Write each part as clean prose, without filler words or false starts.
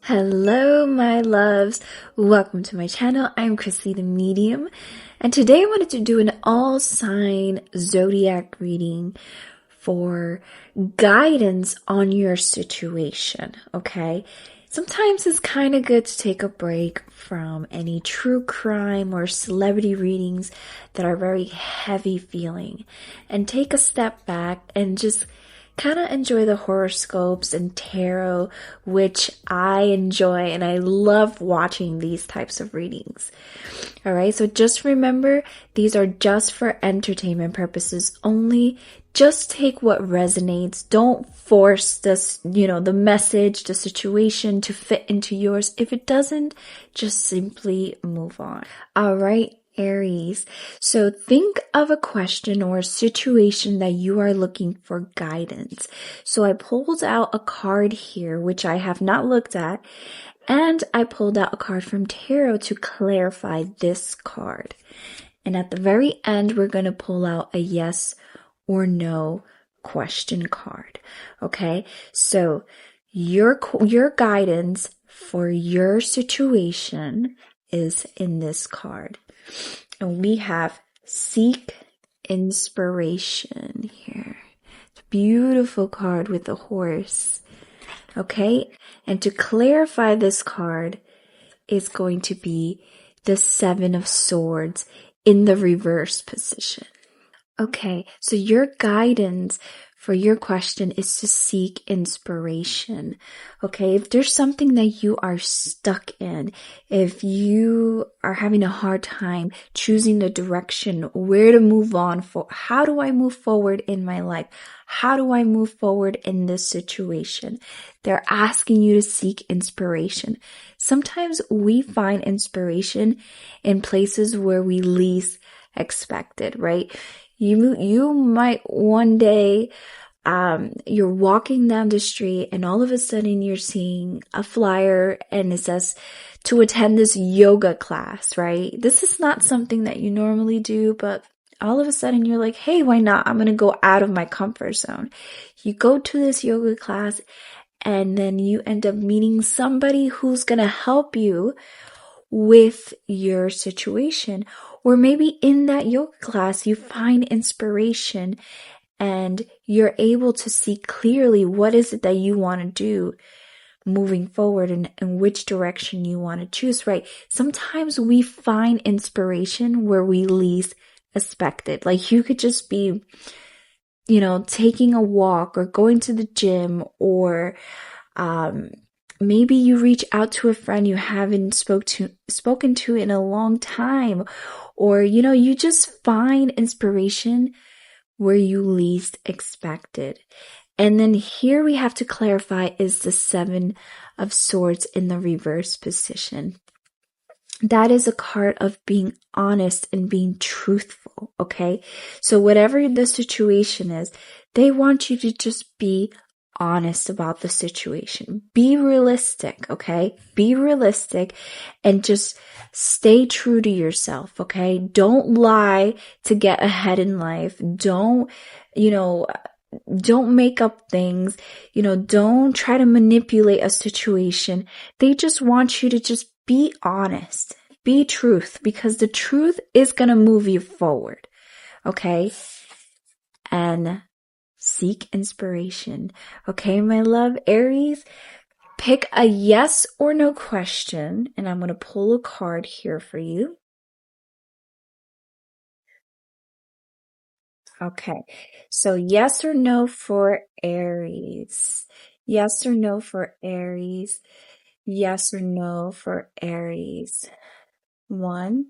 Hello, my loves. Welcome to my channel. I'm Chrissy the Medium, and today I wanted to do an all sign zodiac reading for guidance on your situation. Okay, sometimes it's kind of good to take a break from any true crime or celebrity readings that are very heavy feeling and take a step back and just kind of enjoy the horoscopes and tarot, which I enjoy, and I love watching these types of readings. All right, so just remember, these are just for entertainment purposes only. Just take what resonates. Don't force this, the message, the situation to fit into yours. If it doesn't, just simply move on. All right, Aries. So think of a question or a situation that you are looking for guidance. So I pulled out a card here, which I have not looked at, and I pulled out a card from tarot to clarify this card. And at the very end, we're going to pull out a yes or no question card. Okay. So your guidance for your situation is in this card. And we have seek inspiration here. It's a beautiful card with a horse. Okay. And to clarify this card is going to be the Seven of Swords in the reverse position. Okay, so your guidance for your question is to seek inspiration. Okay, if there's something that you are stuck in, if you are having a hard time choosing the direction, where to move on for, how do I move forward in my life? How do I move forward in this situation? They're asking you to seek inspiration. Sometimes we find inspiration in places where we least expect it, right? You might one day, you're walking down the street and all of a sudden you're seeing a flyer and it says to attend this yoga class, right? This is not something that you normally do, but all of a sudden you're like, hey, why not? I'm going to go out of my comfort zone. You go to this yoga class and then you end up meeting somebody who's going to help you with your situation. Or maybe in that yoga class, you find inspiration and you're able to see clearly what is it that you want to do moving forward and which direction you want to choose, right? Sometimes we find inspiration where we least expect it. Like you could just be, taking a walk or going to the gym, or maybe you reach out to a friend you haven't spoken to in a long time, or, you just find inspiration where you least expect it. And then here we have to clarify is the Seven of Swords in the reverse position. That is a card of being honest and being truthful, okay? So whatever the situation is, they want you to just be honest about the situation. Be realistic, okay? Be realistic and just stay true to yourself, okay? Don't lie to get ahead in life. Don't make up things. Don't try to manipulate a situation. They just want you to just be honest. Be truth, because the truth is going to move you forward, okay? And seek inspiration. Okay, my love, Aries, pick a yes or no question, and I'm going to pull a card here for you. Okay, so yes or no for Aries. Yes or no for Aries. Yes or no for Aries. 1,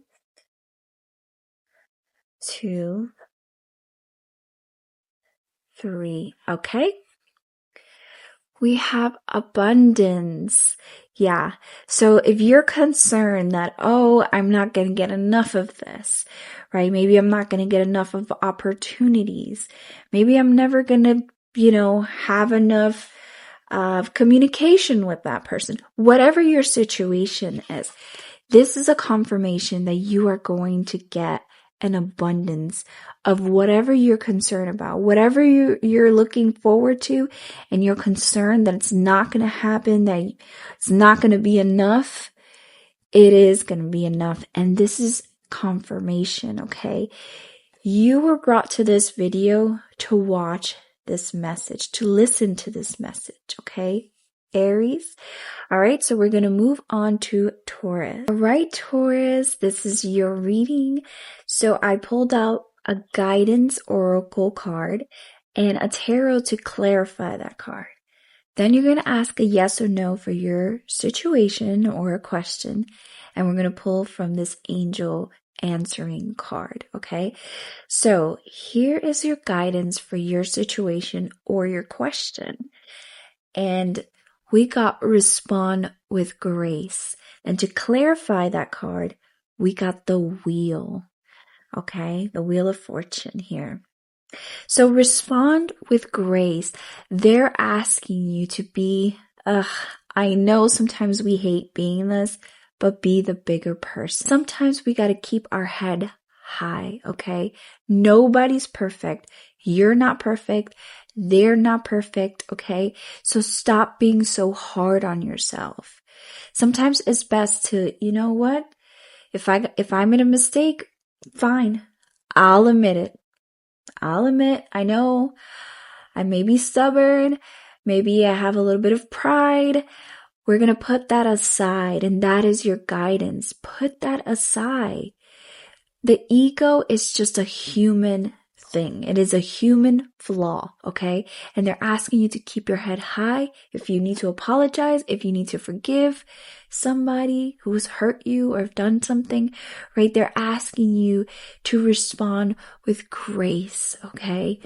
2, 3. Okay. We have abundance. Yeah. So if you're concerned that, I'm not going to get enough of this, right? Maybe I'm not going to get enough of opportunities. Maybe I'm never going to, have enough of communication with that person. Whatever your situation is, this is a confirmation that you are going to get an abundance of whatever you're concerned about, whatever you're looking forward to, and you're concerned that it's not going to happen, that it's not going to be enough. It is going to be enough. And this is confirmation, okay? You were brought to this video to watch this message, to listen to this message, okay? Aries. All right, so we're going to move on to Taurus. All right, Taurus, this is your reading. So I pulled out a guidance oracle card and a tarot to clarify that card. Then you're going to ask a yes or no for your situation or a question, and we're going to pull from this angel answering card, okay? So here is your guidance for your situation or your question. And we got respond with grace. And to clarify that card, we got the wheel, okay? The wheel of fortune here. So respond with grace. They're asking you to be, I know sometimes we hate being this, but be the bigger person. Sometimes we got to keep our head high, okay? Nobody's perfect. You're not perfect. They're not perfect, okay? So stop being so hard on yourself. Sometimes it's best to, you know what? If I made a mistake, fine. I'll admit it. I know I may be stubborn. Maybe I have a little bit of pride. We're going to put that aside, and that is your guidance. Put that aside. The ego is just a human thing. It is a human flaw, okay? And they're asking you to keep your head high. If you need to apologize, if you need to forgive somebody who has hurt you or done something, right? They're asking you to respond with grace, okay?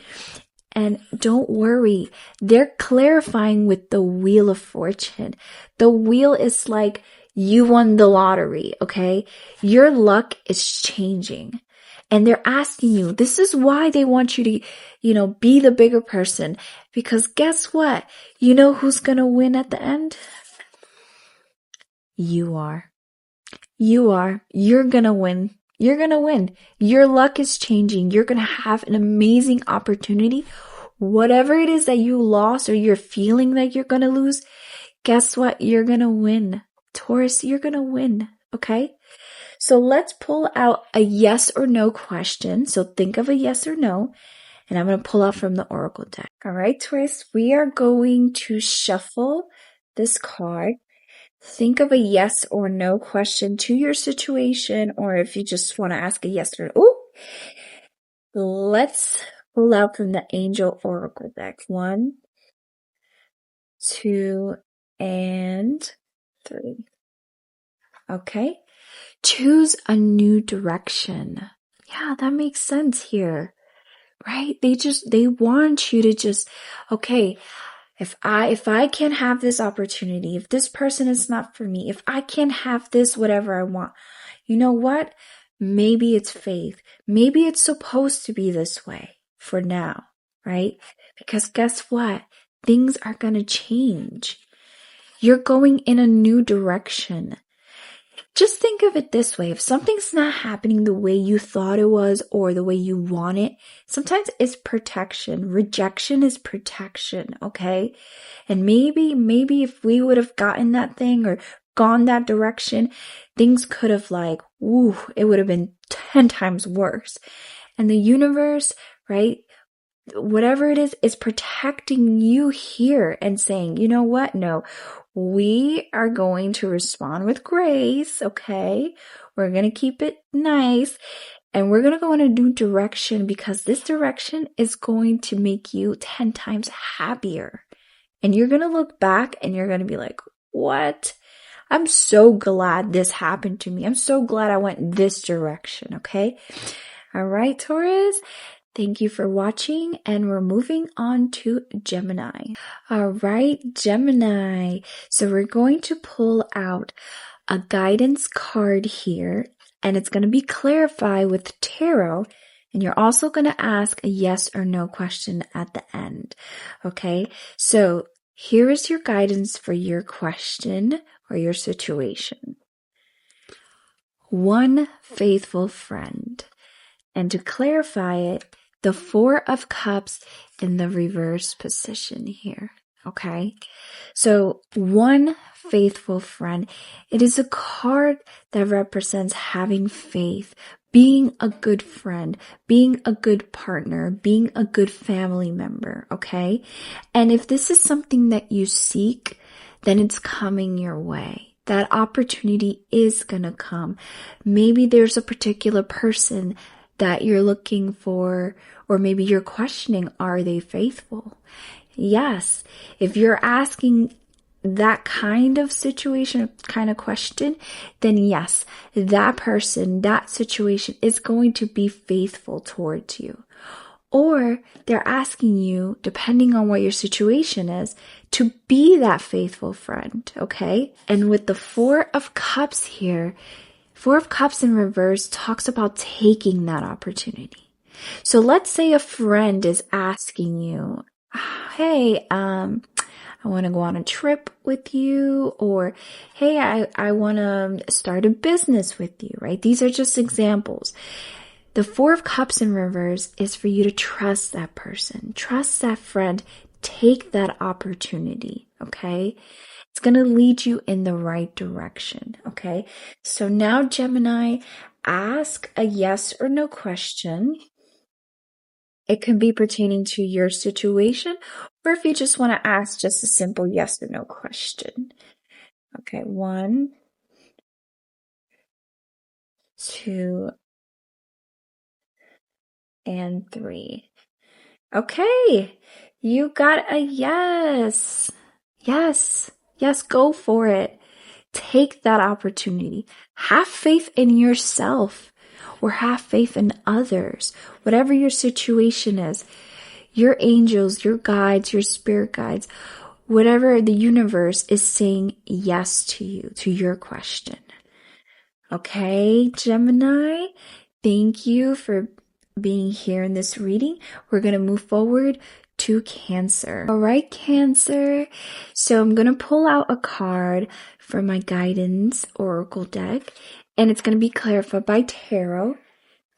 And don't worry, they're clarifying with the wheel of fortune. The wheel is like you won the lottery, okay? Your luck is changing. And they're asking you, this is why they want you to, be the bigger person. Because guess what? You know who's going to win at the end? You are. You are. You're going to win. You're going to win. Your luck is changing. You're going to have an amazing opportunity. Whatever it is that you lost or you're feeling that you're going to lose, guess what? You're going to win. Taurus, you're going to win. Okay? So let's pull out a yes or no question. So think of a yes or no. And I'm going to pull out from the oracle deck. All right, Taurus, we are going to shuffle this card. Think of a yes or no question to your situation, or if you just want to ask a yes or no. Ooh. Let's pull out from the angel oracle deck. 1, 2, and 3. Okay. Choose a new direction. Yeah, that makes sense here, right? They want you to just, okay, if I can't have this opportunity, if this person is not for me, if I can't have this, whatever I want, you know what? Maybe it's faith. Maybe it's supposed to be this way for now, right? Because guess what? Things are going to change. You're going in a new direction. Just think of it this way. If something's not happening the way you thought it was or the way you want it, sometimes it's protection. Rejection is protection, okay? And maybe if we would have gotten that thing or gone that direction, things could have it would have been 10 times worse. And the universe, right? Whatever it is protecting you here and saying, you know what? No, we are going to respond with grace, okay? We're going to keep it nice, and we're going to go in a new direction because this direction is going to make you 10 times happier. And you're going to look back and you're going to be like, what? I'm so glad this happened to me. I'm so glad I went this direction, okay? All right, Taurus. Thank you for watching, and we're moving on to Gemini. All right, Gemini. So we're going to pull out a guidance card here, and it's going to be clarified with tarot, and you're also going to ask a yes or no question at the end. Okay, so here is your guidance for your question or your situation. One faithful friend. And to clarify it, the Four of Cups in the reverse position here. Okay. So one faithful friend, it is a card that represents having faith, being a good friend, being a good partner, being a good family member. Okay. And if this is something that you seek, then it's coming your way. That opportunity is going to come. Maybe there's a particular person that you're looking for, or maybe you're questioning, are they faithful? Yes. If you're asking that kind of situation, kind of question, then yes, that person, that situation is going to be faithful towards you. Or they're asking you, depending on what your situation is, to be that faithful friend, okay? And with the Four of Cups here, Four of Cups in reverse talks about taking that opportunity. So let's say a friend is asking you, hey, I want to go on a trip with you, or hey, I want to start a business with you, right? These are just examples. The Four of Cups in reverse is for you to trust that person, trust that friend, take that opportunity, okay? It's going to lead you in the right direction, okay? So now, Gemini, ask a yes or no question. It can be pertaining to your situation, or if you just want to ask just a simple yes or no question. Okay, 1, 2, and 3. Okay, you got a yes. Yes, go for it. Take that opportunity. Have faith in yourself, or have faith in others. Whatever your situation is, your angels, your guides, your spirit guides, whatever the universe is saying yes to you, to your question. Okay, Gemini, thank you for being here in this reading. We're going to move forward to Cancer. All right, Cancer. So I'm going to pull out a card from my guidance oracle deck, and it's going to be clarified by tarot.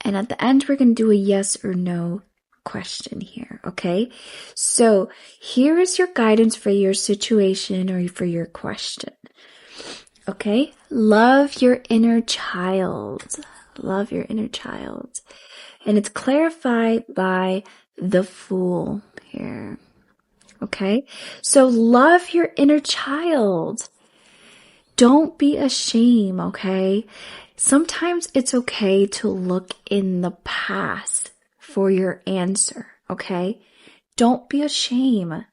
And at the end, we're going to do a yes or no question here, okay? So here is your guidance for your situation or for your question. Okay? Love your inner child. Love your inner child. And it's clarified by the Fool here. Okay? So love your inner child. Don't be ashamed, okay? Sometimes it's okay to look in the past for your answer, okay? Don't be ashamed.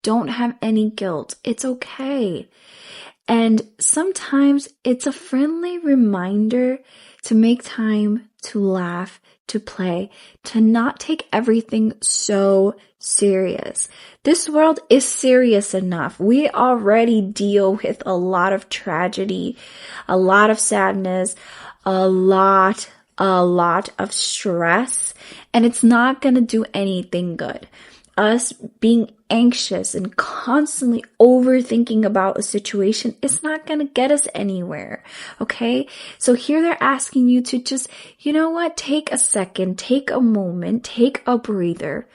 Don't have any guilt. It's okay. And sometimes it's a friendly reminder to make time to laugh, to play, to not take everything so serious. This world is serious enough. We already deal with a lot of tragedy, a lot of sadness, a lot of stress, and it's not going to do anything good. Us being anxious and constantly overthinking about a situation is not going to get us anywhere, okay? So here they're asking you to just, you know what, take a second, take a moment, take a breather.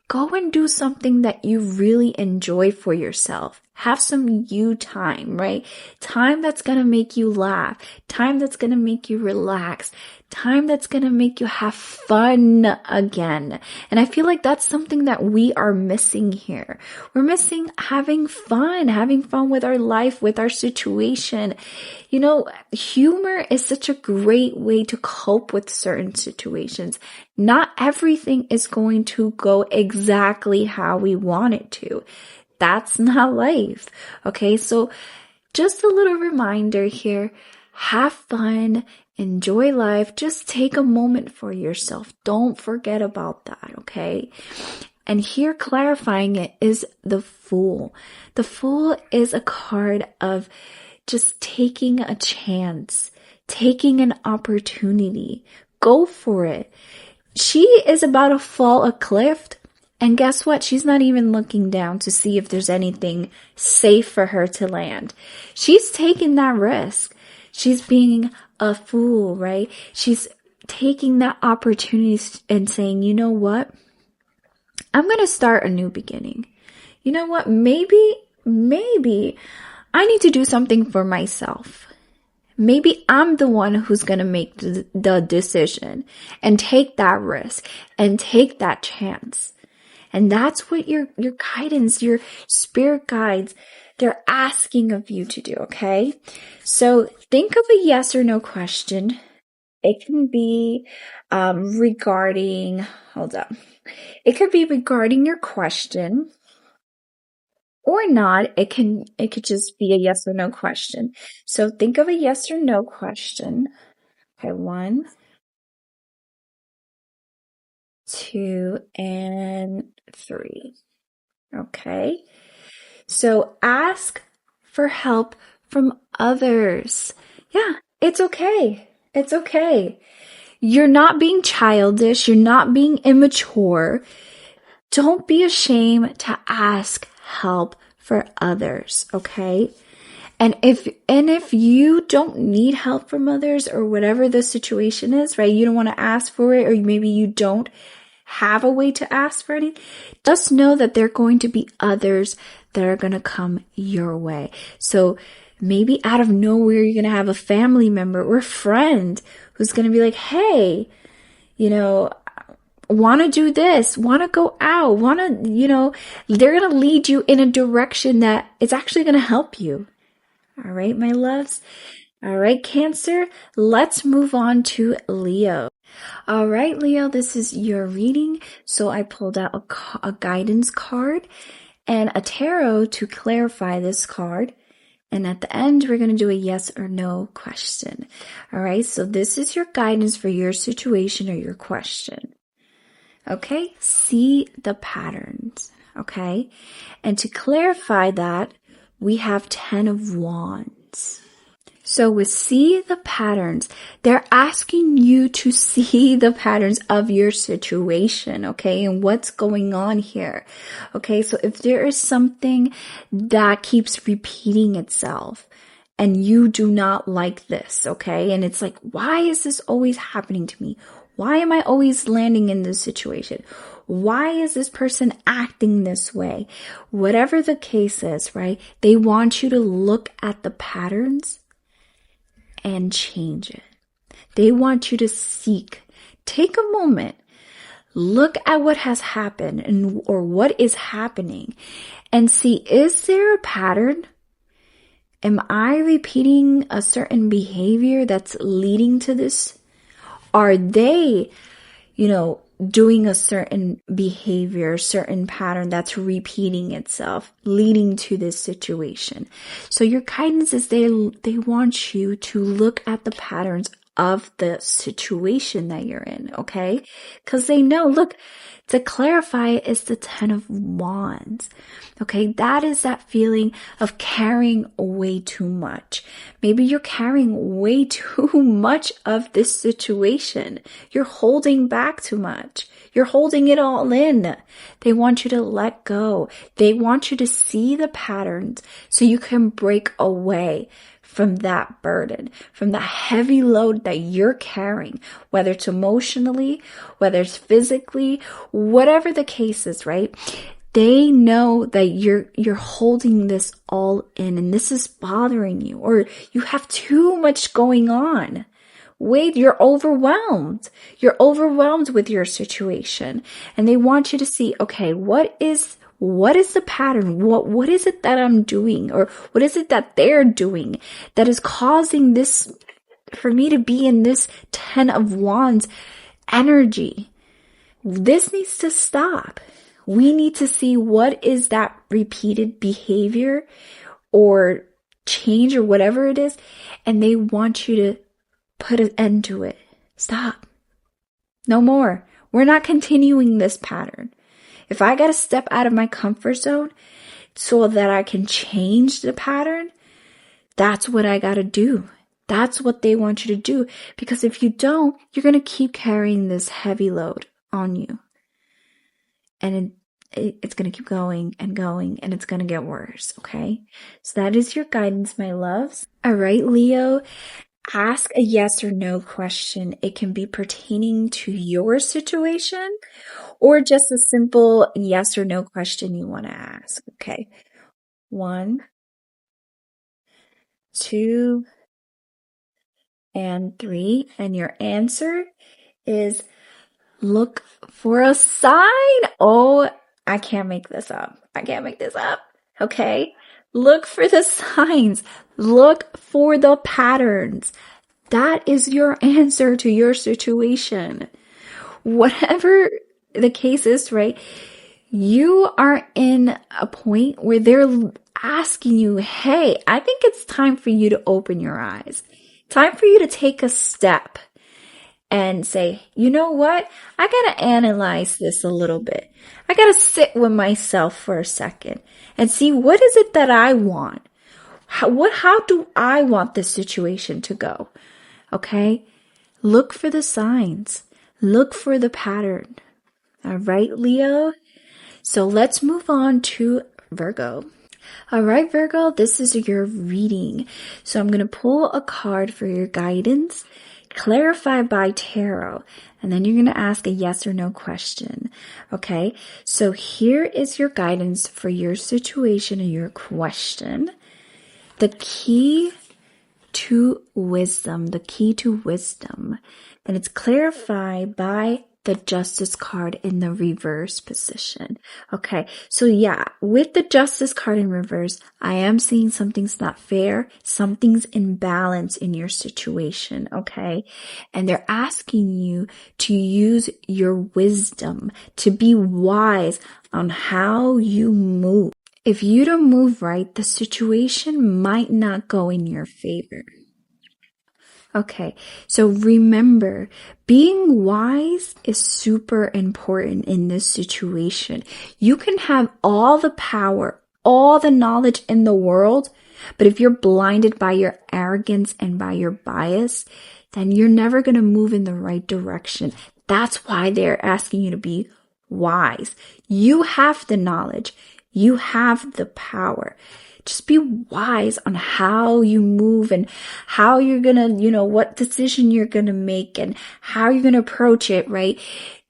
Go and do something that you really enjoy for yourself. Have some you time, right? Time that's going to make you laugh. Time that's going to make you relax. Time that's going to make you have fun again. And I feel like that's something that we are missing here. We're missing having fun with our life, with our situation. You know, humor is such a great way to cope with certain situations. Not everything is going to go exactly how we want it to. That's not life. Okay, so just a little reminder here. Have fun. Enjoy life. Just take a moment for yourself. Don't forget about that, okay? And here clarifying it is the Fool. The Fool is a card of just taking a chance, taking an opportunity. Go for it. She is about to fall a cliff. And guess what? She's not even looking down to see if there's anything safe for her to land. She's taking that risk. She's being a fool, right? She's taking that opportunity and saying, you know what? I'm going to start a new beginning. You know what? Maybe I need to do something for myself. Maybe I'm the one who's going to make the decision and take that risk and take that chance. And that's what your guidance, your spirit guides, they're asking of you to do, okay? So think of a yes or no question. It can be regarding, hold up. It could be regarding your question or not. It could just be a yes or no question. So think of a yes or no question. Okay, 1, 2, and 3. Okay. So ask for help from others. Yeah, it's okay. It's okay. You're not being childish. You're not being immature. Don't be ashamed to ask help for others, okay? And if you don't need help from others or whatever the situation is, right? You don't want to ask for it, or maybe you don't have a way to ask for it. Just know that there are going to be others that are going to come your way. So maybe out of nowhere, you're going to have a family member or friend who's going to be like, hey, want to do this, want to go out, they're going to lead you in a direction that it's actually going to help you. All right, my loves. All right, Cancer, let's move on to Leo. All right, Leo, this is your reading. So I pulled out a guidance card and a tarot to clarify this card. And at the end, we're going to do a yes or no question. All right, so this is your guidance for your situation or your question. Okay, see the patterns. Okay, and to clarify that, we have 10 of Wands. So with see the patterns, they're asking you to see the patterns of your situation, okay, and what's going on here. Okay, so if there is something that keeps repeating itself and you do not like this, okay, and it's like, why is this always happening to me? Why am I always landing in this situation? Why is this person acting this way? Whatever the case is, right? They want you to look at the patterns and change it. They want you to seek. Take a moment. Look at what has happened or what is happening and see, is there a pattern? Am I repeating a certain behavior that's leading to this? Are they, doing a certain behavior, certain pattern that's repeating itself, leading to this situation? So your guidance is they want you to look at the patterns of the situation that you're in, okay? Because they know, look, to clarify, it's the 10 of Wands. Okay, that is that feeling of carrying way too much. Maybe you're carrying way too much of this situation. You're holding back too much. You're holding it all in. They want you to let go. They want you to see the patterns so you can break away from that burden, from that heavy load that you're carrying, whether it's emotionally, whether it's physically, whatever the case is, right? They know that you're holding this all in and this is bothering you, or you have too much going on. Wait, you're overwhelmed. You're overwhelmed with your situation. And they want you to see, okay, what is the pattern? What is it that I'm doing? Or what is it that they're doing that is causing this, for me to be in this 10 of Wands energy? This needs to stop. We need to see what is that repeated behavior or change or whatever it is. And they want you to put an end to it. Stop. No more. We're not continuing this pattern. If I got to step out of my comfort zone so that I can change the pattern, that's what I got to do. That's what they want you to do. Because if you don't, you're going to keep carrying this heavy load on you. And it's going to keep going and going, and it's going to get worse, okay? So that is your guidance, my loves. All right, Leo. ask a yes or no question. It can be pertaining to your situation or just a simple yes or no question you want to ask. Okay. 1, 2, and 3. And your answer is look for a sign. Oh, I can't make this up. I can't make this up. Okay. Look for the signs. Look for the patterns. That is your answer to your situation. Whatever the case is, right? You are in a point where they're asking you, hey, I think it's time for you to open your eyes. Time for you to take a step and say, you know what? I gotta analyze this a little bit. I gotta sit with myself for a second and see what is it that I want? How do I want this situation to go? Okay? Look for the signs. Look for the pattern. All right, Leo? So let's move on to Virgo. All right, Virgo, this is your reading. So I'm going to pull a card for your guidance, clarify by tarot, and then you're going to ask a yes or no question. Okay, so here is your guidance for your situation and your question. The key to wisdom, and it's clarified by the Justice card in the reverse position. Okay, so yeah, with the Justice card in reverse, I am seeing something's not fair, something's imbalance in your situation, okay? And they're asking you to use your wisdom, to be wise on how you move. If you don't move right, the situation might not go in your favor. Okay, so remember, being wise is super important in this situation. You can have all the power, all the knowledge in the world, but if you're blinded by your arrogance and by your bias, then you're never going to move in the right direction. That's why they're asking you to be wise. You have the knowledge. You have the power. Just be wise on how you move and how you're gonna, what decision you're gonna make and how you're gonna approach it, right?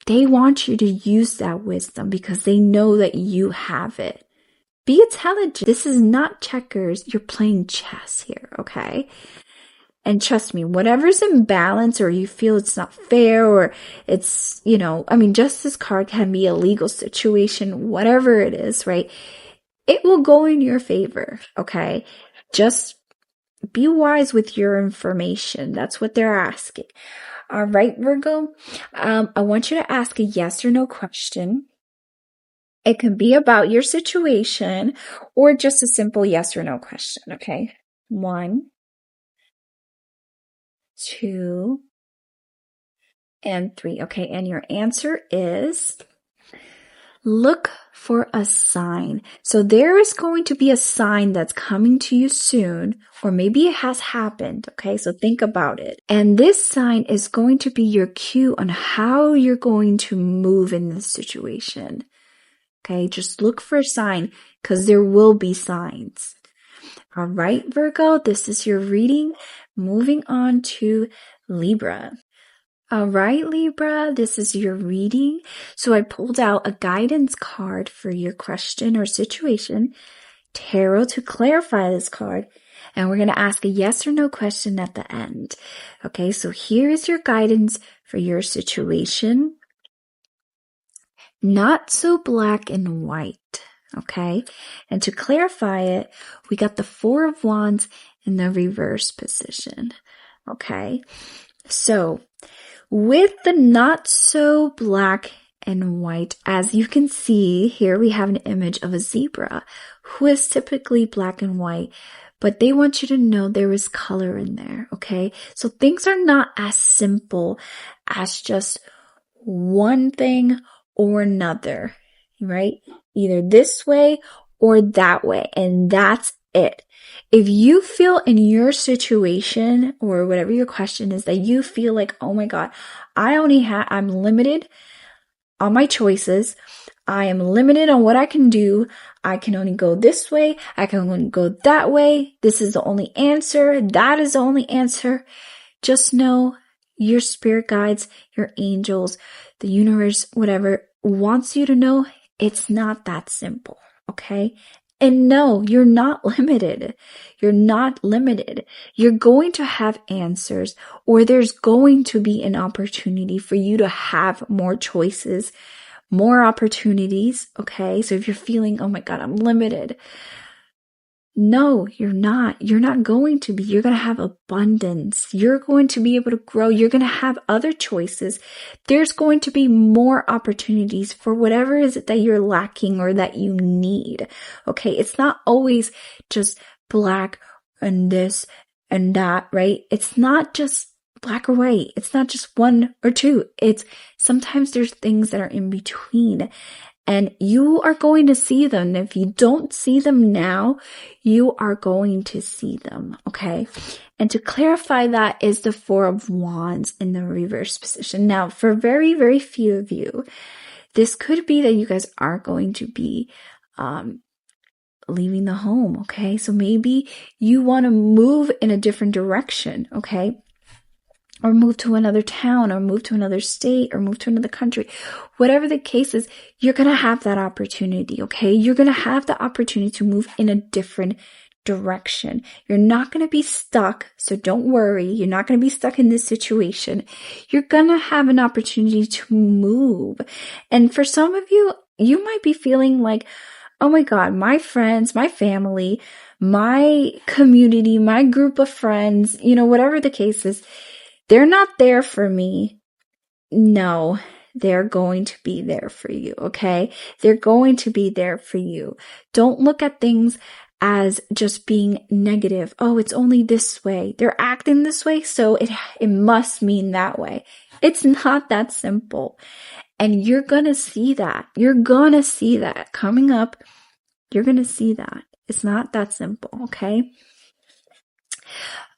They want you to use that wisdom because they know that you have it. Be intelligent. This is not checkers. You're playing chess here, okay? And trust me, whatever's in balance or you feel it's not fair or it's, Justice card can be a legal situation, whatever it is, right? It will go in your favor, okay? Just be wise with your information. That's what they're asking. All right, Virgo, I want you to ask a yes or no question. It can be about your situation or just a simple yes or no question, okay? 1, 2, and 3. Okay, and your answer is look for a sign. So there is going to be a sign that's coming to you soon, or maybe it has happened. Okay, so think about it. And this sign is going to be your cue on how you're going to move in this situation. Okay, just look for a sign because there will be signs. All right, Virgo, this is your reading. Moving on to Libra. All right, Libra, this is your reading. So I pulled out a guidance card for your question or situation, tarot to clarify this card, and we're going to ask a yes or no question at the end. Okay, so here is your guidance for your situation. Not so black and white, okay? And to clarify it, we got the 4 of Wands in the reverse position, okay? So with the not so black and white, as you can see, here we have an image of a zebra who is typically black and white, but they want you to know there is color in there, okay? So things are not as simple as just one thing or another, right? Either this way or that way, and that's it. If you feel in your situation or whatever your question is that you feel like, oh my God, I'm limited on my choices. I am limited on what I can do. I can only go this way. I can only go that way. This is the only answer. That is the only answer. Just know your spirit guides, your angels, the universe, whatever wants you to know it's not that simple. Okay. And no, you're not limited. You're not limited. You're going to have answers, or there's going to be an opportunity for you to have more choices, more opportunities. Okay. So if you're feeling, oh my God, I'm limited. No, you're not. You're not going to be. You're going to have abundance. You're going to be able to grow. You're going to have other choices. There's going to be more opportunities for whatever is it that you're lacking or that you need. Okay. It's not always just black and this and that, right? It's not just black or white. It's not just one or two. It's sometimes there's things that are in between. And you are going to see them. If you don't see them now, you are going to see them, okay? And to clarify, that is the Four of Wands in the reverse position. Now, for very, very few of you, this could be that you guys are going to be leaving the home, okay? So maybe you want to move in a different direction, okay? Or move to another town, or move to another state, or move to another country. Whatever the case is, you're going to have that opportunity, okay? You're going to have the opportunity to move in a different direction. You're not going to be stuck, so don't worry. You're not going to be stuck in this situation. You're going to have an opportunity to move. And for some of you, you might be feeling like, oh my God, my friends, my family, my community, my group of friends, whatever the case is, they're not there for me. No, they're going to be there for you, okay? They're going to be there for you. Don't look at things as just being negative. Oh, it's only this way. They're acting this way, so it must mean that way. It's not that simple. And you're going to see that. You're going to see that coming up. You're going to see that. It's not that simple, okay?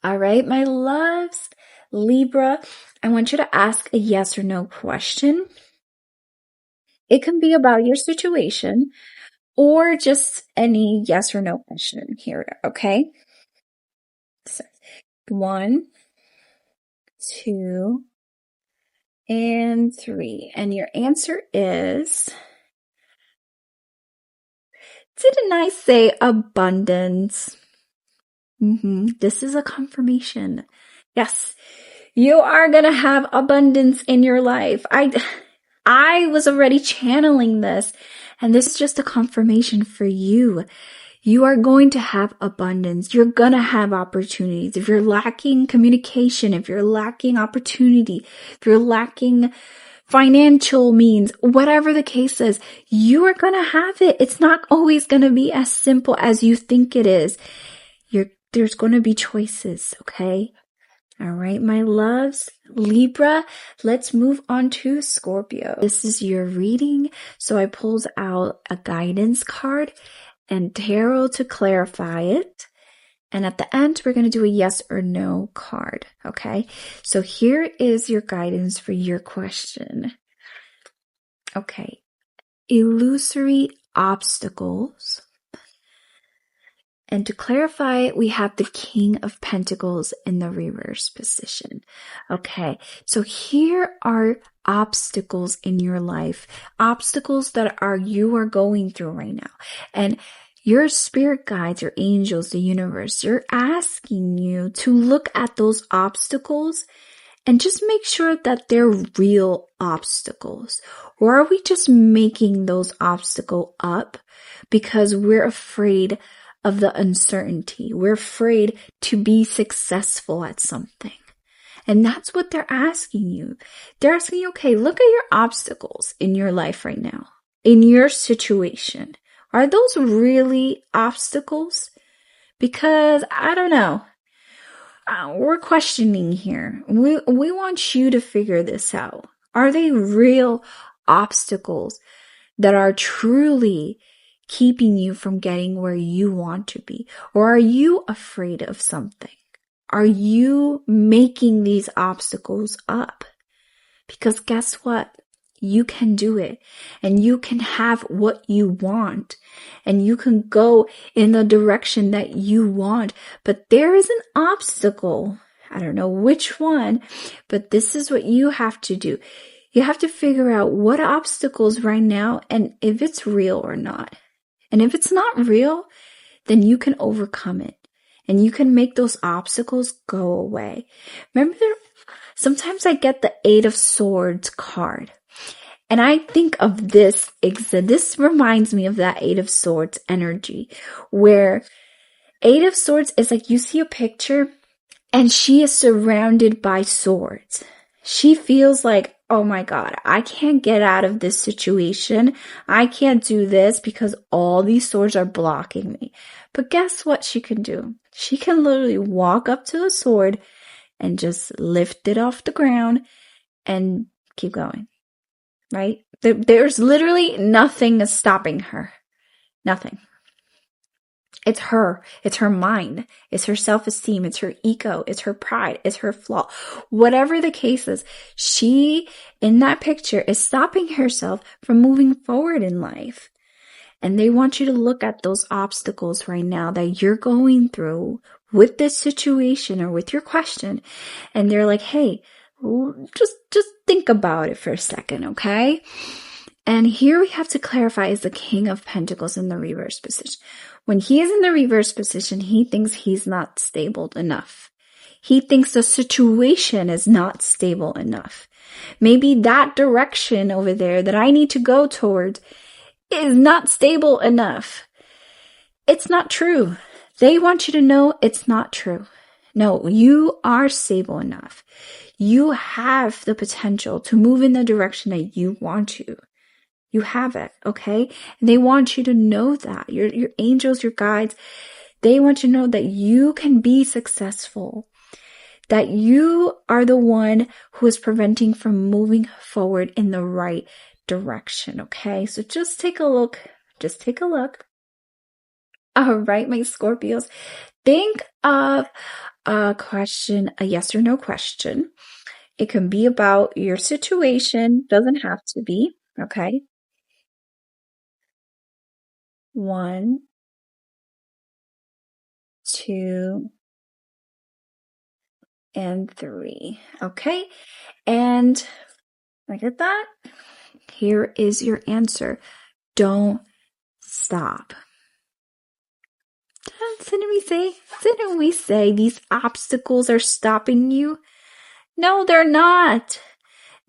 All right, my loves. Libra, I want you to ask a yes or no question. It can be about your situation or just any yes or no question here, okay? So, 1, 2, and 3. And your answer is, didn't I say abundance? This is a confirmation. Yes. You are going to have abundance in your life. I was already channeling this, and this is just a confirmation for you. You are going to have abundance. You're going to have opportunities. If you're lacking communication, if you're lacking opportunity, if you're lacking financial means, whatever the case is, you are going to have it. It's not always going to be as simple as you think it is. There's going to be choices, okay? All right, my loves. Libra, let's move on to Scorpio. This is your reading. So I pulled out a guidance card and tarot to clarify it. And at the end, we're going to do a yes or no card. Okay, so here is your guidance for your question. Okay, illusory obstacles. And to clarify, we have the King of Pentacles in the reverse position. Okay, so here are obstacles in your life, obstacles that you are going through right now. And your spirit guides, your angels, the universe, they're asking you to look at those obstacles and just make sure that they're real obstacles. Or are we just making those obstacles up because we're afraid of the uncertainty? We're afraid to be successful at something. And that's what they're asking you. They're asking you, okay, look at your obstacles in your life right now, in your situation. Are those really obstacles? Because I don't know. We're questioning here. We want you to figure this out. Are they real obstacles that are truly keeping you from getting where you want to be? Or are you afraid of something? Are you making these obstacles up? Because guess what? you can do it, and you can have what you want, and you can go in the direction that you want. But there is an obstacle. I don't know which one, but this is what you have to do. You have to figure out what obstacles right now and if it's real or not. And if it's not real, then you can overcome it and you can make those obstacles go away. Remember, sometimes I get the 8 of Swords card and I think of this reminds me of that 8 of Swords energy, where 8 of Swords is like you see a picture and she is surrounded by swords. She feels like, oh my God, I can't get out of this situation. I can't do this because all these swords are blocking me. But guess what she can do? She can literally walk up to the sword and just lift it off the ground and keep going, right? There's literally nothing stopping her. Nothing. It's her. It's her mind. It's her self-esteem. It's her ego. It's her pride. It's her flaw. Whatever the case is, she, in that picture, is stopping herself from moving forward in life. And they want you to look at those obstacles right now that you're going through with this situation or with your question. And they're like, hey, just think about it for a second, okay? And here we have to clarify is the King of Pentacles in the reverse position. When he is in the reverse position, he thinks he's not stable enough. He thinks the situation is not stable enough. Maybe that direction over there that I need to go towards is not stable enough. It's not true. They want you to know it's not true. No, you are stable enough. You have the potential to move in the direction that you want to. You have it, okay? And they want you to know that. Your angels, your guides, they want you to know that you can be successful. That you are the one who is preventing from moving forward in the right direction, okay? So just take a look. Just take a look. All right, my Scorpios. Think of a question, a yes or no question. It can be about your situation. Doesn't have to be, okay? 1, 2, and 3. Okay. And look at that. Here is your answer. Don't stop. Didn't we say these obstacles are stopping you? No, they're not.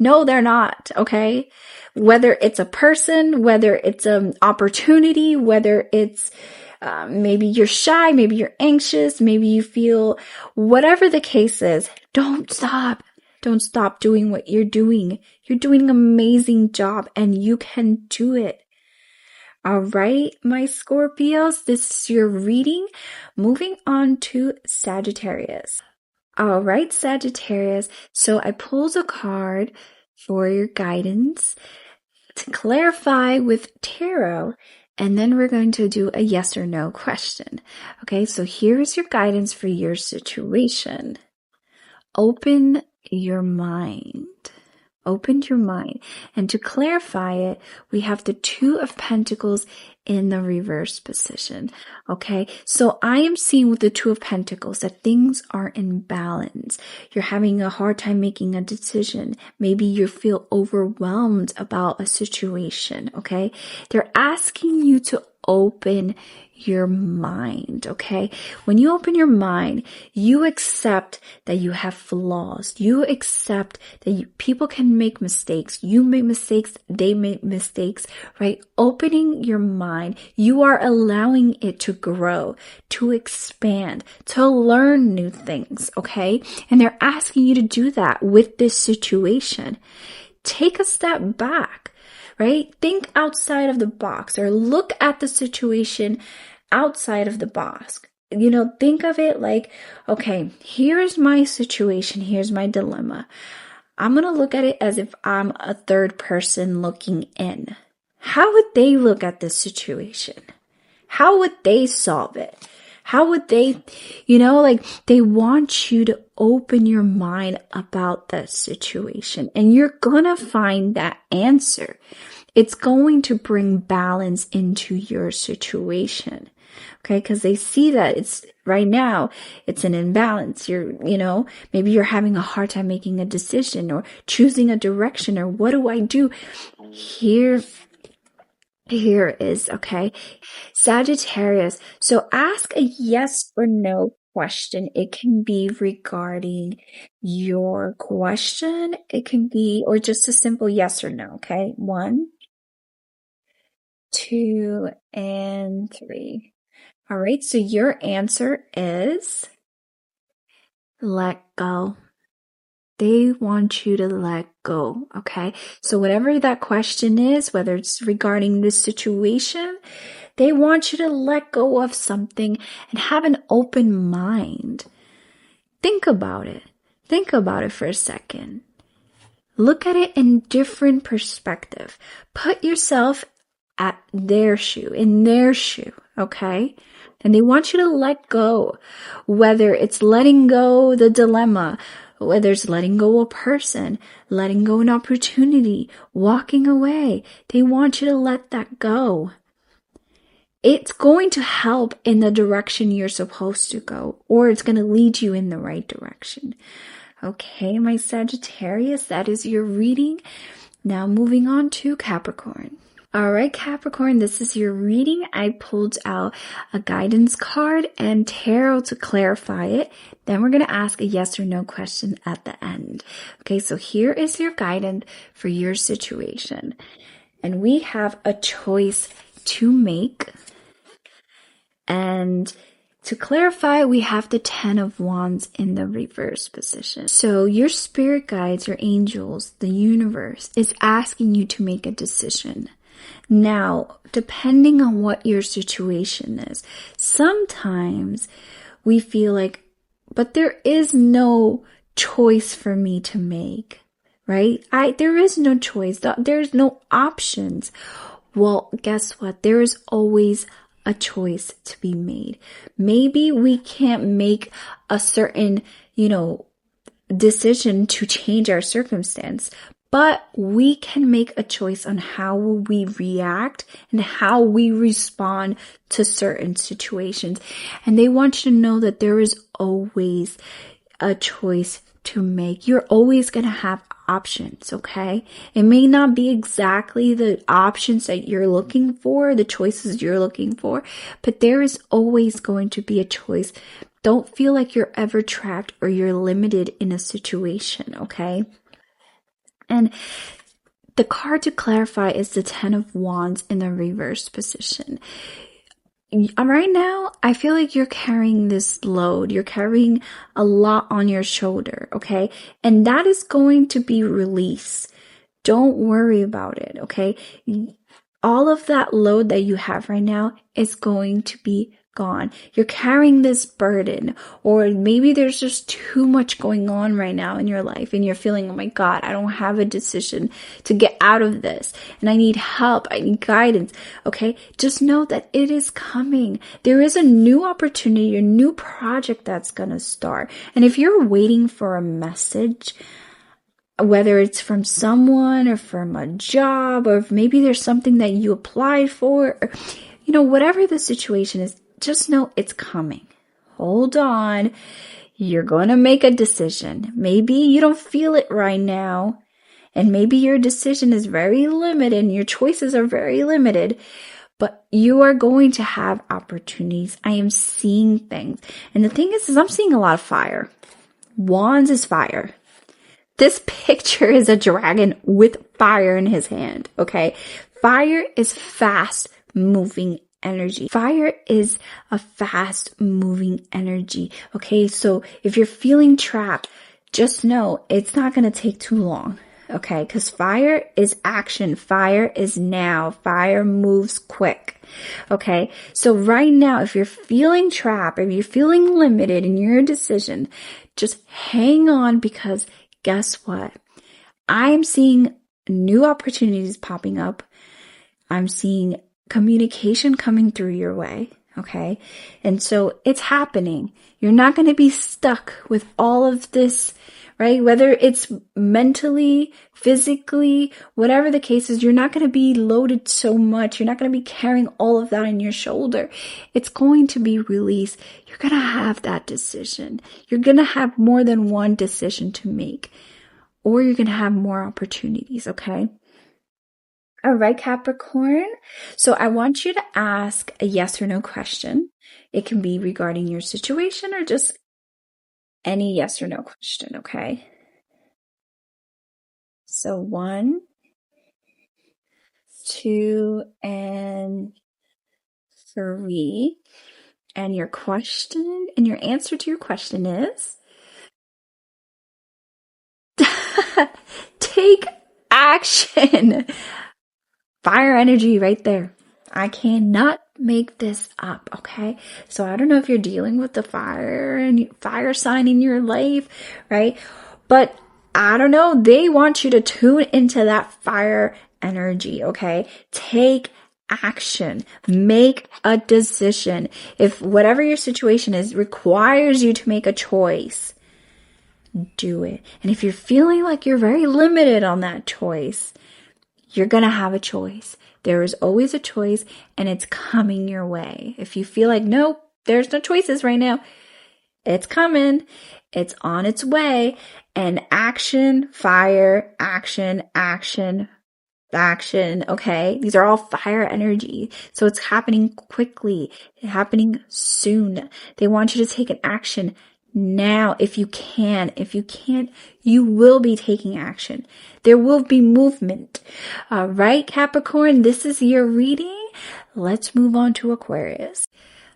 No, they're not, okay? Whether it's a person, whether it's an opportunity, whether it's maybe you're shy, maybe you're anxious, maybe you feel, whatever the case is, don't stop. Don't stop doing what you're doing. You're doing an amazing job and you can do it. All right, my Scorpios, this is your reading. Moving on to Sagittarius. All right, Sagittarius. So I pulled a card for your guidance to clarify with tarot, and then we're going to do a yes or no question. Okay, so here's your guidance for your situation. Open your mind. Open your mind. And to clarify it, we have the 2 of Pentacles in the reverse position. Okay, so I am seeing with the 2 of Pentacles that things are in balance. You're having a hard time making a decision. Maybe you feel overwhelmed about a situation. Okay, they're asking you to open your mind, okay? When you open your mind, you accept that you have flaws. You accept that people can make mistakes. You make mistakes, they make mistakes, right? Opening your mind, you are allowing it to grow, to expand, to learn new things, okay? And they're asking you to do that with this situation. Take a step back. Right? Think outside of the box or look at the situation outside of the box. You know, think of it like, okay, here's my situation. Here's my dilemma. I'm going to look at it as if I'm a third person looking in. How would they look at this situation? How would they solve it? How would they, like they want you to open your mind about that situation, and you're gonna find that answer. It's going to bring balance into your situation. Okay, because they see that it's right now, it's an imbalance. Maybe you're having a hard time making a decision or choosing a direction, or what do I do? Here is, okay, Sagittarius. So ask a yes or no question. It can be regarding your question. It can be, or just a simple yes or no, okay? 1, 2, and 3. All right, so your answer is let go. They want you to let go, okay? So whatever that question is, whether it's regarding this situation, they want you to let go of something and have an open mind. Think about it. Think about it for a second. Look at it in different perspective. Put yourself in their shoe, okay? And they want you to let go, whether it's letting go the dilemma, whether it's letting go a person, letting go an opportunity, walking away. They want you to let that go. It's going to help in the direction you're supposed to go, or it's going to lead you in the right direction. Okay, my Sagittarius, that is your reading. Now moving on to Capricorn. All right, Capricorn, this is your reading. I pulled out a guidance card and tarot to clarify it. Then we're going to ask a yes or no question at the end. Okay, so here is your guidance for your situation. And we have a choice to make. And to clarify, we have the 10 of Wands in the reverse position. So your spirit guides, your angels, the universe is asking you to make a decision. Now, depending on what your situation is, sometimes we feel like, but there is no choice for me to make, right? There is no choice. There's no options. Well, guess what? There is always a choice to be made. Maybe we can't make a certain, decision to change our circumstance, but we can make a choice on how we react and how we respond to certain situations. And they want you to know that there is always a choice to make. You're always going to have options, okay? It may not be exactly the options that you're looking for, the choices you're looking for, but there is always going to be a choice. Don't feel like you're ever trapped or you're limited in a situation, okay? And the card to clarify is the 10 of Wands in the reverse position. Right now, I feel like you're carrying this load. You're carrying a lot on your shoulder, okay? And that is going to be released. Don't worry about it, okay? All of that load that you have right now is going to be gone. You're carrying this burden, or maybe there's just too much going on right now in your life and you're feeling, oh my God, I don't have a decision to get out of this and I need help. I need guidance. Okay. Just know that it is coming. There is a new opportunity, a new project that's going to start. And if you're waiting for a message, whether it's from someone or from a job, or if maybe there's something that you applied for, or, whatever the situation is, just know it's coming. Hold on. You're going to make a decision. Maybe you don't feel it right now. And maybe your decision is very limited and your choices are very limited. But you are going to have opportunities. I am seeing things. And the thing is I'm seeing a lot of fire. Wands is fire. This picture is a dragon with fire in his hand. Okay. Fire is fast moving energy. Fire is a fast moving energy. Okay, so if you're feeling trapped, just know it's not going to take too long. Okay, because fire is action. Fire is now. Fire moves quick. Okay, so right now, if you're feeling trapped, if you're feeling limited in your decision, just hang on, because guess what? I'm seeing new opportunities popping up. I'm seeing communication coming through your way. Okay. And so it's happening. You're not going to be stuck with all of this, right? Whether it's mentally, physically, whatever the case is, you're not going to be loaded so much. You're not going to be carrying all of that on your shoulder. It's going to be released. You're going to have that decision. You're going to have more than one decision to make, or you're going to have more opportunities. Okay. All right, Capricorn. So I want you to ask a yes or no question. It can be regarding your situation or just any yes or no question, okay? So 1, 2, and 3. And your question and your answer to your question is take action. Fire energy right there. I cannot make this up, okay? So I don't know if you're dealing with the fire sign in your life, right? But I don't know, they want you to tune into that fire energy, okay? Take action. Make a decision. If whatever your situation is requires you to make a choice, do it. And if you're feeling like you're very limited on that choice, you're going to have a choice. There is always a choice, and it's coming your way. If you feel like, nope, there's no choices right now, it's coming. It's on its way. And action, fire, action, action, action. Okay. These are all fire energy. So it's happening quickly, happening soon. They want you to take an action now if you can. If you can't, you will be taking action. There will be movement. All right, Capricorn, this is your reading. Let's move on to Aquarius.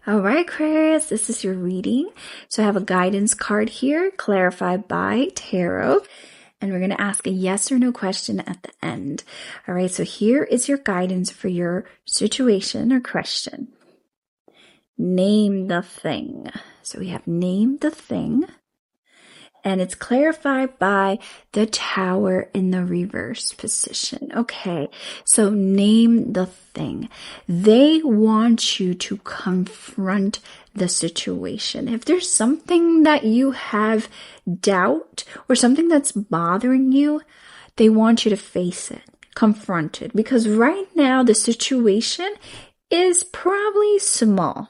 All right, Aquarius, this is your reading. So I have a guidance card here, clarified by tarot. And we're going to ask a yes or no question at the end. All right, so here is your guidance for your situation or question. Name the thing. So we have name the thing. And it's clarified by the Tower in the reverse position. Okay, so name the thing. They want you to confront the situation. If there's something that you have doubt or something that's bothering you, they want you to face it, confront it. Because right now the situation is probably small.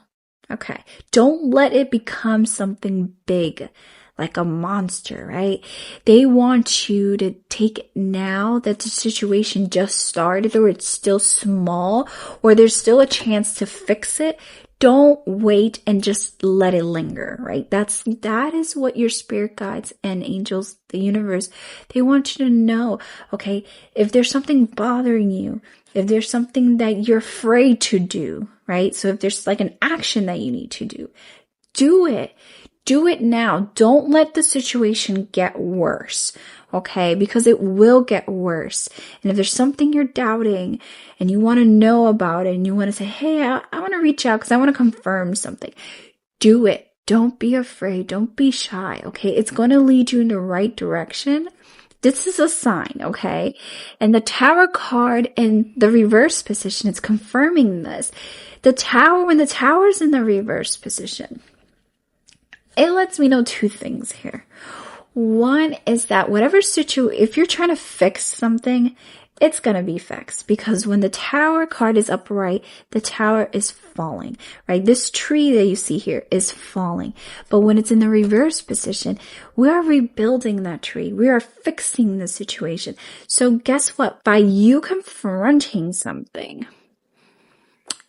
Okay, don't let it become something big, like a monster, right? They want you to take now that the situation just started, or it's still small, or there's still a chance to fix it. Don't wait and just let it linger, right? That is what your spirit guides and angels, the universe, they want you to know, okay? If there's something bothering you, if there's something that you're afraid to do, right? So if there's like an action that you need to do it. Do it now. Don't let the situation get worse, okay? Because it will get worse. And if there's something you're doubting and you want to know about it and you want to say, hey, I want to reach out because I want to confirm something, do it. Don't be afraid. Don't be shy, okay? It's going to lead you in the right direction. This is a sign, okay? And the Tower card in the reverse position is confirming this. The Tower, when the Tower's in the reverse position, it lets me know two things here. One is that whatever if you're trying to fix something, it's going to be fixed, because when the Tower card is upright, the Tower is falling, right? This tree that you see here is falling. But when it's in the reverse position, we are rebuilding that tree. We are fixing the situation. So guess what? By you confronting something,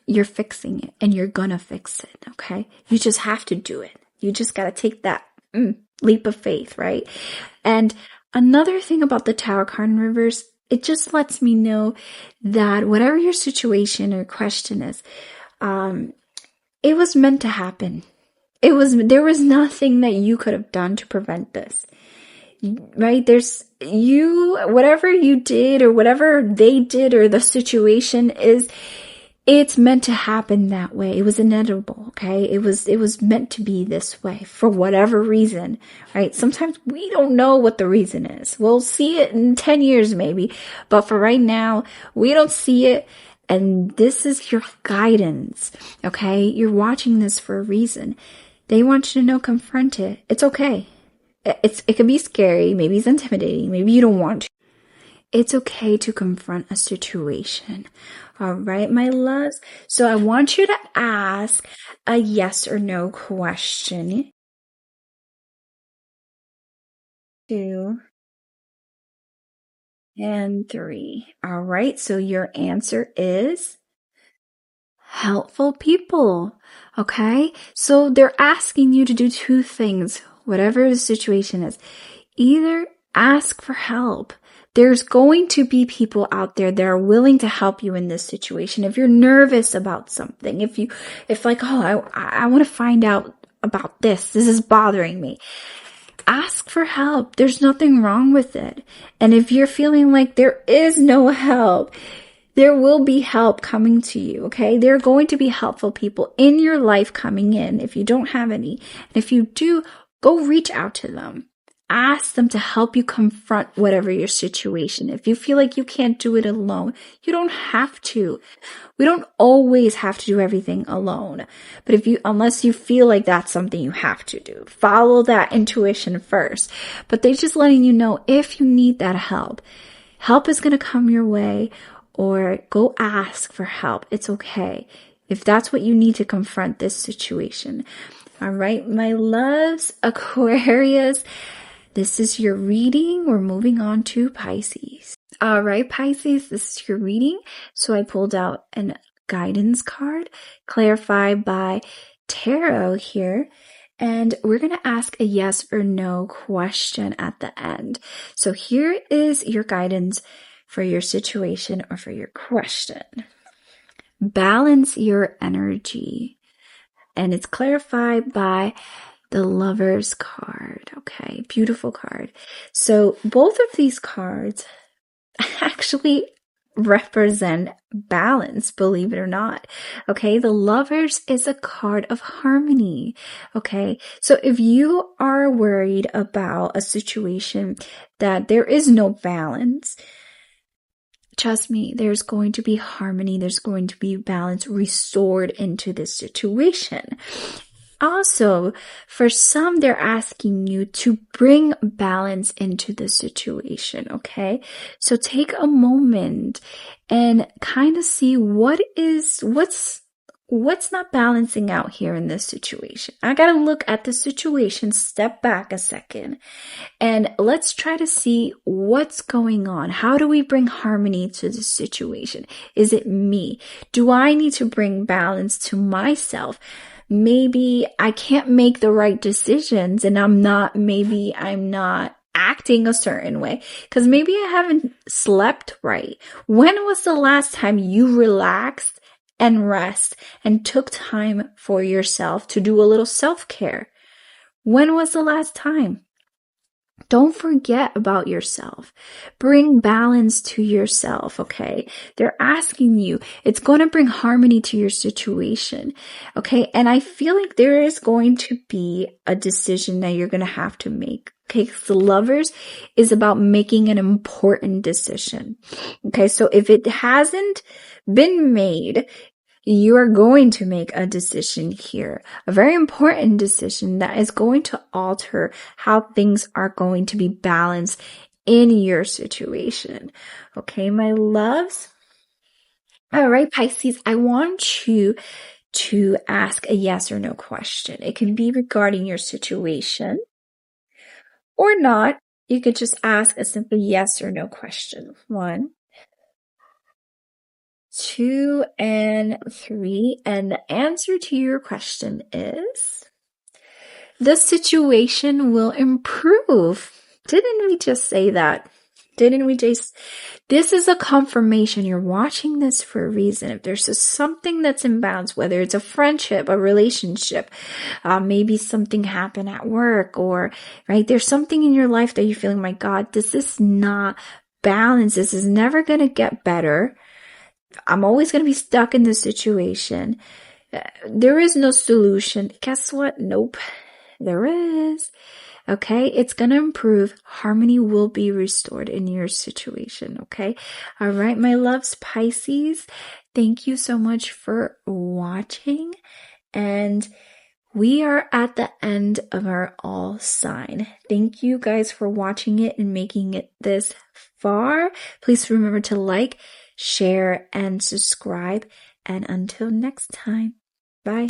you're fixing it, and you're going to fix it, okay? You just have to do it. You just got to take that leap of faith, right? And another thing about the Tower card in reverse, it just lets me know that whatever your situation or question is, it was meant to happen. There was nothing that you could have done to prevent this, right? Whatever you did or whatever they did or the situation is, it's meant to happen that way. It was inevitable, okay? It was meant to be this way for whatever reason, right? Sometimes we don't know what the reason is. We'll see it in 10 years maybe, but for right now, we don't see it, And this is your guidance, okay? You're watching this for a reason. They want you to know, confront it. It's okay. It can be scary. Maybe it's intimidating. Maybe you don't want to. It's okay to confront a situation. All right, my loves. So I want you to ask a yes or no question. 2 and 3. All right, so your answer is helpful people. Okay, so they're asking you to do 2 things, whatever the situation is. Either ask for help. There's going to be people out there that are willing to help you in this situation. If you're nervous about something, if like, oh, I want to find out about this. This is bothering me. Ask for help. There's nothing wrong with it. And if you're feeling like there is no help, there will be help coming to you, okay? There are going to be helpful people in your life coming in if you don't have any. And if you do, go reach out to them. Ask them to help you confront whatever your situation. If you feel like you can't do it alone, you don't have to. We don't always have to do everything alone. But unless you feel like that's something you have to do, follow that intuition first. But they're just letting you know if you need that help is going to come your way, or go ask for help. It's okay if that's what you need to confront this situation. All right, my loves, Aquarius. This is your reading. We're moving on to Pisces. All right, Pisces, this is your reading. So I pulled out a guidance card, clarified by tarot here. And we're going to ask a yes or no question at the end. So here is your guidance for your situation or for your question. Balance your energy. And it's clarified by the Lover's card. Okay, beautiful card. So both of these cards actually represent balance, believe it or not. Okay, the Lovers is a card of harmony. Okay, so if you are worried about a situation that there is no balance, trust me, there's going to be harmony. There's going to be balance restored into this situation. Also, for some, they're asking you to bring balance into the situation, okay? So take a moment and kind of see what's not balancing out here in this situation. I got to look at the situation, step back a second, and let's try to see what's going on. How do we bring harmony to the situation? Is it me? Do I need to bring balance to myself? Maybe I can't make the right decisions and I'm not acting a certain way because maybe I haven't slept right. When was the last time you relaxed and rest and took time for yourself to do a little self-care? When was the last time? Don't forget about yourself. Bring balance to yourself, okay? They're asking you. It's going to bring harmony to your situation, okay? And I feel like there is going to be a decision that you're going to have to make, okay? Because the Lovers is about making an important decision, okay? So if it hasn't been made, you are going to make a decision here, a very important decision that is going to alter how things are going to be balanced in your situation. Okay, my loves? All right, Pisces, I want you to ask a yes or no question. It can be regarding your situation or not. You could just ask a simple yes or no question. 1, 2, and 3. And the answer to your question is the situation will improve. Didn't we just say that? This is a confirmation. You're watching this for a reason. If there's something that's in balance, whether it's a friendship, a relationship, maybe something happened at work, or right, there's something in your life that you're feeling, my God, this is not balanced. This is never going to get better. I'm always going to be stuck in this situation. There is no solution. Guess what? Nope. There is. Okay, it's going to improve. Harmony will be restored in your situation. Okay. All right, my loves, Pisces. Thank you so much for watching, and we are at the end of our all sign. Thank you guys for watching it and making it this far. Please remember to like, share, and subscribe. And until next time, bye.